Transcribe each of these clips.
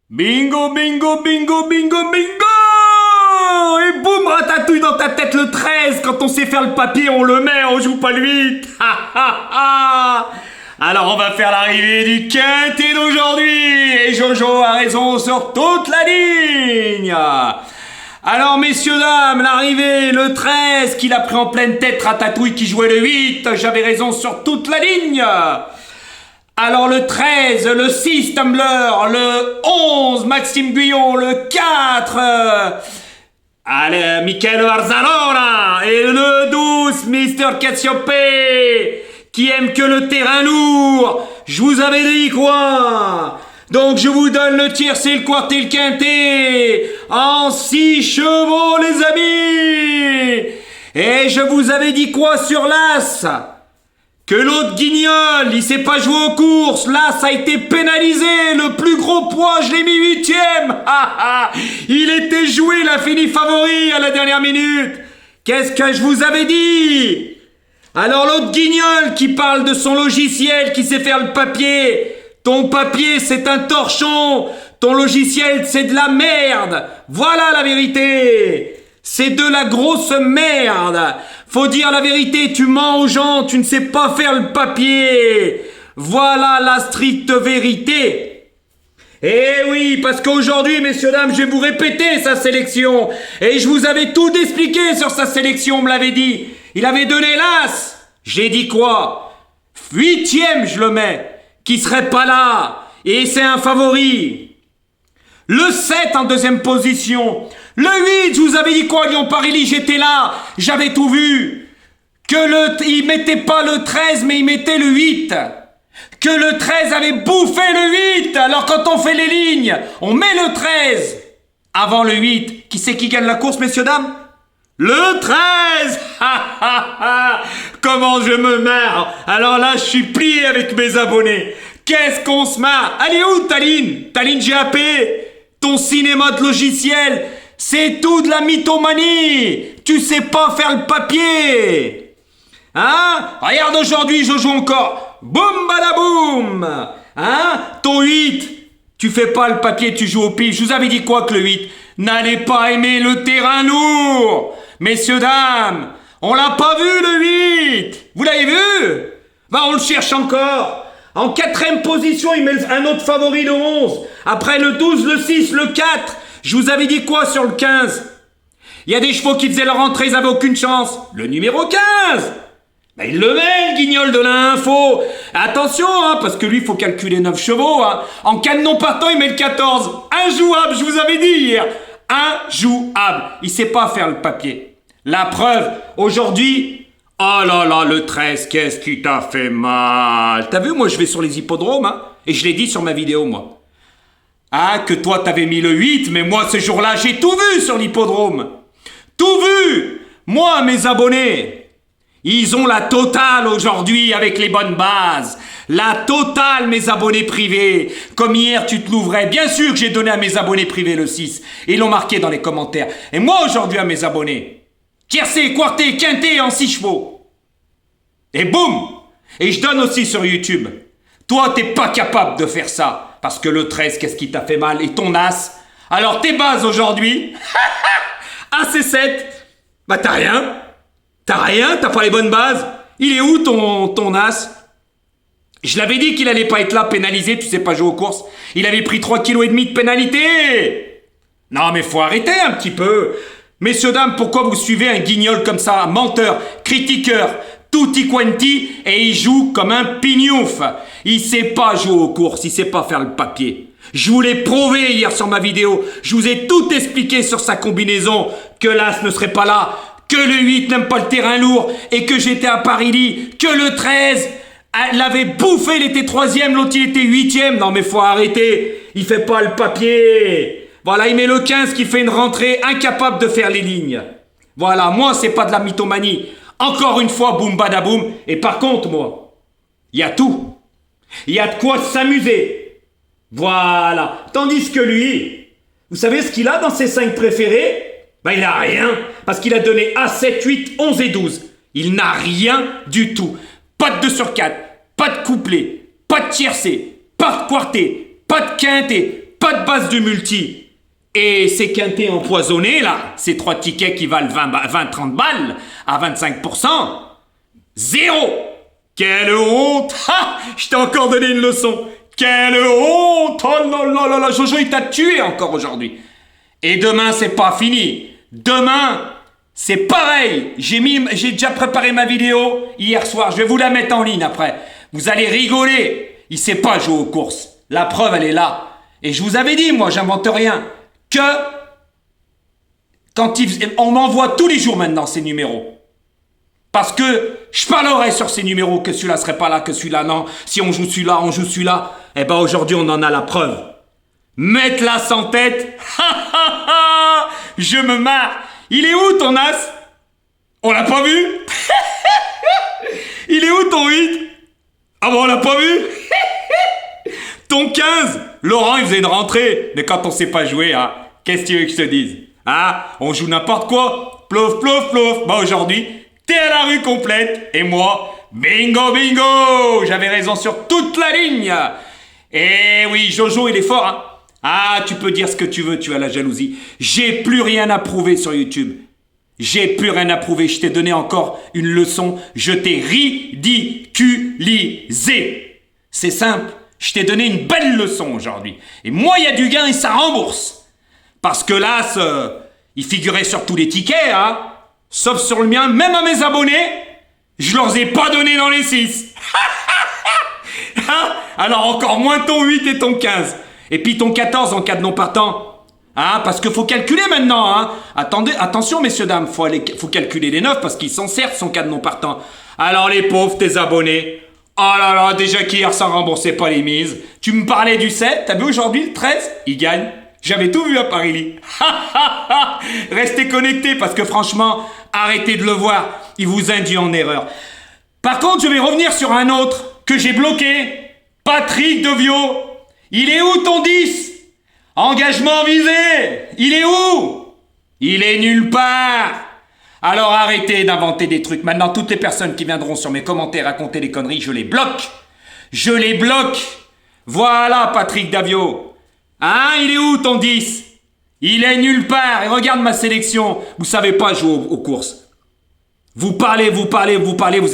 Bingo, bingo, bingo, bingo, bingo! Et boum, ratatouille dans ta tête le 13. Quand on sait faire le papier, on le met, on joue pas le 8. Alors on va faire l'arrivée du quintet d'aujourd'hui. Et Jojo a raison sur toute la ligne. Alors messieurs, dames, l'arrivée, le 13, qu'il a pris en pleine tête, Ratatouille qui jouait le 8. J'avais raison sur toute la ligne. Alors le 13, le 6, Tumblr, le 11, Maxime Guyon, le 4, allez, Michael Barzalona, et le 12, Mister Cassiope, qui aime que le terrain lourd. Je vous avais dit quoi? Donc je vous donne le tiercé, le quarté, le quintet, en 6 chevaux les amis. Et je vous avais dit quoi sur l'As? Que l'autre guignol, il sait pas jouer aux courses. Là, ça a été pénalisé. Le plus gros poids, je l'ai mis 8ème. Il était joué, il a fini favori à la dernière minute. Qu'est-ce que je vous avais dit? Alors l'autre guignol qui parle de son logiciel, qui sait faire le papier. Ton papier, c'est un torchon. Ton logiciel, c'est de la merde. Voilà la vérité. C'est de la grosse merde. Faut dire la vérité, tu mens aux gens, tu ne sais pas faire le papier. Voilà la stricte vérité. Eh oui, parce qu'aujourd'hui, messieurs, dames, je vais vous répéter sa sélection. Et je vous avais tout expliqué sur sa sélection, on me l'avait dit. Il avait donné l'As. J'ai dit quoi? 8ème, je le mets. Qui serait pas là. Et c'est un favori. Le 7 en deuxième position. Le 8, je vous avais dit quoi, Lyon-Paris, j'étais là, j'avais tout vu. Il mettait pas le 13, mais il mettait le 8. Que le 13 avait bouffé le 8. Alors quand on fait les lignes, on met le 13 avant le 8. Qui c'est qui gagne la course, messieurs, dames? Le 13. Comment je me marre. Alors là, je suis plié avec mes abonnés. Qu'est-ce qu'on se marre. Allez où, Taline? Taline GAP? Ton cinéma de logiciel, c'est tout de la mythomanie. Tu sais pas faire le papier. Hein? Regarde aujourd'hui, je joue encore. Boum badaboum. Hein? Ton 8, tu fais pas le papier, tu joues au pif. Je vous avais dit quoi que le 8? N'allez pas aimer le terrain lourd. Messieurs, dames, on l'a pas vu le 8. Vous l'avez vu? Bah, on le cherche encore. En 4ème position, il met un autre favori, le 11. Après le 12, le 6, le 4. Je vous avais dit quoi sur le 15? Il y a des chevaux qui faisaient leur entrée, ils n'avaient aucune chance. Le numéro 15. Ben, il le met, le guignol de l'info. Attention, hein, parce que lui, il faut calculer 9 chevaux. Hein. En canon partant, il met le 14. Injouable, je vous avais dit hier. Injouable. Il sait pas faire le papier. La preuve, aujourd'hui... Oh là là, le 13, qu'est-ce qui t'a fait mal? T'as vu, moi, je vais sur les hippodromes, hein, et je l'ai dit sur ma vidéo, moi. Ah, que toi, t'avais mis le 8, mais moi, ce jour-là, j'ai tout vu sur l'hippodrome. Tout vu! Moi, mes abonnés, ils ont la totale aujourd'hui avec les bonnes bases. La totale, mes abonnés privés. Comme hier, tu te l'ouvrais. Bien sûr que j'ai donné à mes abonnés privés le 6. Ils l'ont marqué dans les commentaires. Et moi, aujourd'hui, à mes abonnés, tiercé, quarté, quinté en 6 chevaux. Et boum! Et je donne aussi sur YouTube. Toi, t'es pas capable de faire ça. Parce que le 13, qu'est-ce qui t'a fait mal? Et ton As? Alors, tes bases aujourd'hui? AC7? Bah, t'as rien. T'as rien? T'as pas les bonnes bases? Il est où ton As? Je l'avais dit qu'il allait pas être là pénalisé, tu sais pas jouer aux courses. Il avait pris 3,5 kg de pénalité. Non, mais faut arrêter un petit peu. Messieurs, dames, pourquoi vous suivez un guignol comme ça? Menteur, critiqueur, tutti quanti, et il joue comme un pignouf. Il sait pas jouer aux courses, il sait pas faire le papier. Je vous l'ai prouvé hier sur ma vidéo. Je vous ai tout expliqué sur sa combinaison. Que l'As ne serait pas là, que le 8 n'aime pas le terrain lourd, et que j'étais à Paris, que le 13 l'avait bouffé, il était 3ème, l'autre il était 8ème. Non mais faut arrêter, il fait pas le papier. Voilà, il met le 15 qui fait une rentrée, incapable de faire les lignes. Voilà, moi, c'est pas de la mythomanie. Encore une fois, boum badaboum. Et par contre, moi, il y a tout. Il y a de quoi s'amuser. Voilà. Tandis que lui, vous savez ce qu'il a dans ses 5 préférés? Ben, il a rien. Parce qu'il a donné A7, 8, 11 et 12. Il n'a rien du tout. Pas de 2 sur 4. Pas de couplet. Pas de tiercé. Pas de quarté. Pas de quinté. pas de base de multi. Et ces quintés empoisonnés, là, ces 3 tickets qui valent 20-30 balles à 25%, zéro. Quelle honte. Ha, je t'ai encore donné une leçon. Quelle honte. Oh là là là là, Jojo, il t'a tué encore aujourd'hui. Et demain, c'est pas fini. Demain, c'est pareil. J'ai déjà préparé ma vidéo hier soir. Je vais vous la mettre en ligne après. Vous allez rigoler. Il sait pas jouer aux courses. La preuve, elle est là. Et je vous avais dit, moi, j'invente rien. Que quand on m'envoie tous les jours maintenant ces numéros. Parce que je parlerai sur ces numéros que celui-là serait pas là, que celui-là non. Si on joue celui-là, on joue celui-là. Eh ben aujourd'hui, on en a la preuve. Mettre-la sans tête. Je me marre. Il est où ton as? On l'a pas vu? Il est où ton 8? Ah bon, on l'a pas vu? Ton 15? Laurent, il faisait une rentrée. Mais quand on sait pas jouer, hein, qu'est-ce que tu veux que je te dise? Ah, on joue n'importe quoi. Plouf, plouf, plouf. Bah aujourd'hui, t'es à la rue complète. Et moi, bingo, bingo. J'avais raison sur toute la ligne. Eh oui, Jojo, il est fort, hein. Ah, tu peux dire ce que tu veux, tu as la jalousie. J'ai plus rien à prouver sur YouTube. J'ai plus rien à prouver. Je t'ai donné encore une leçon. Je t'ai ridiculisé. C'est simple. Je t'ai donné une belle leçon aujourd'hui. Et moi, il y a du gain et ça rembourse. Parce que là, il figurait sur tous les tickets, hein. Sauf sur le mien, même à mes abonnés, je leur ai pas donné dans les 6. Alors encore moins ton 8 et ton 15. Et puis ton 14 en cas de non partant. Hein, parce qu'il faut calculer maintenant. Hein. Attendez, attention messieurs dames, faut calculer les 9 parce qu'ils s'en servent son cas de non partant. Alors les pauvres, tes abonnés. Oh là là, déjà qu'hier ça remboursait pas les mises. Tu me parlais du 7, t'as vu aujourd'hui le 13? Il gagne. J'avais tout vu à Paris. Restez connectés parce que franchement, arrêtez de le voir. Il vous induit en erreur. Par contre, je vais revenir sur un autre que j'ai bloqué. Patrick Devio. Il est où ton 10? Engagement visé. Il est où? Il est nulle part. Alors arrêtez d'inventer des trucs. Maintenant, toutes les personnes qui viendront sur mes commentaires raconter des conneries, je les bloque. Je les bloque. Voilà Patrick Davio. Hein, il est où ton 10? Il est nulle part. Et regarde ma sélection. Vous savez pas jouer aux courses. Vous parlez, vous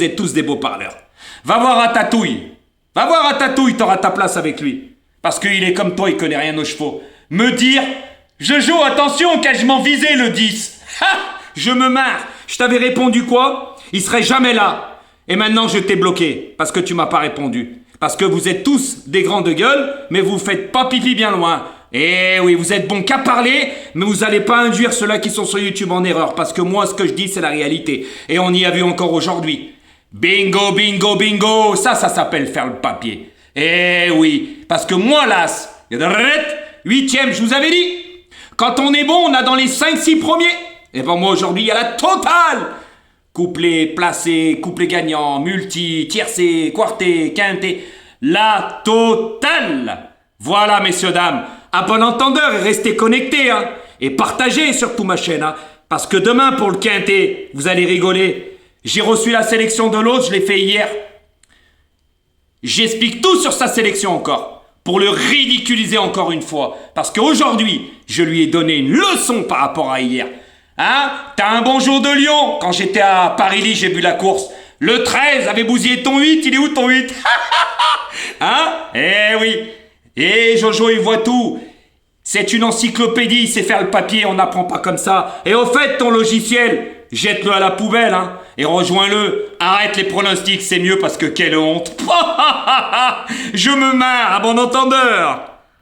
êtes tous des beaux parleurs. Va voir Ratatouille. Va voir Ratatouille, t'auras ta place avec lui. Parce qu'il est comme toi, il connaît rien aux chevaux. Me dire, je joue, attention, engagement visé le 10. Ha! Je me marre. Je t'avais répondu quoi? Il serait jamais là. Et maintenant, je t'ai bloqué. Parce que tu m'as pas répondu. Parce que vous êtes tous des grands de gueule, mais vous faites pas pipi bien loin. Eh oui, vous êtes bons qu'à parler, mais vous allez pas induire ceux-là qui sont sur YouTube en erreur. Parce que moi, ce que je dis, c'est la réalité. Et on y a vu encore aujourd'hui. Bingo, bingo, bingo. Ça s'appelle faire le papier. Eh oui, parce que moi, l'as, 8e, je vous avais dit. Quand on est bon, on a dans les 5-6 premiers. Et ben moi, aujourd'hui, il y a la totale. Couplet, placé, couplet gagnant, multi, tiercé, quarté, quinté. La totale. Voilà, messieurs, dames. À bon entendeur, et restez connectés, hein. Et partagez surtout ma chaîne, hein. Parce que demain, pour le quinté, vous allez rigoler. J'ai reçu la sélection de l'autre, je l'ai fait hier. J'explique tout sur sa sélection encore, pour le ridiculiser encore une fois. Parce qu'aujourd'hui, je lui ai donné une leçon par rapport à hier. Hein? T'as un bon jour de Lyon. Quand j'étais à Paris, j'ai vu la course. Le 13 avait bousillé ton 8, il est où ton 8? Hein? Eh oui. Eh Jojo, il voit tout. C'est une encyclopédie, il sait faire le papier, on n'apprend pas comme ça. Et au fait, ton logiciel, jette-le à la poubelle, hein, et rejoins-le. Arrête les pronostics, c'est mieux parce que quelle honte. Je me marre, à bon entendeur.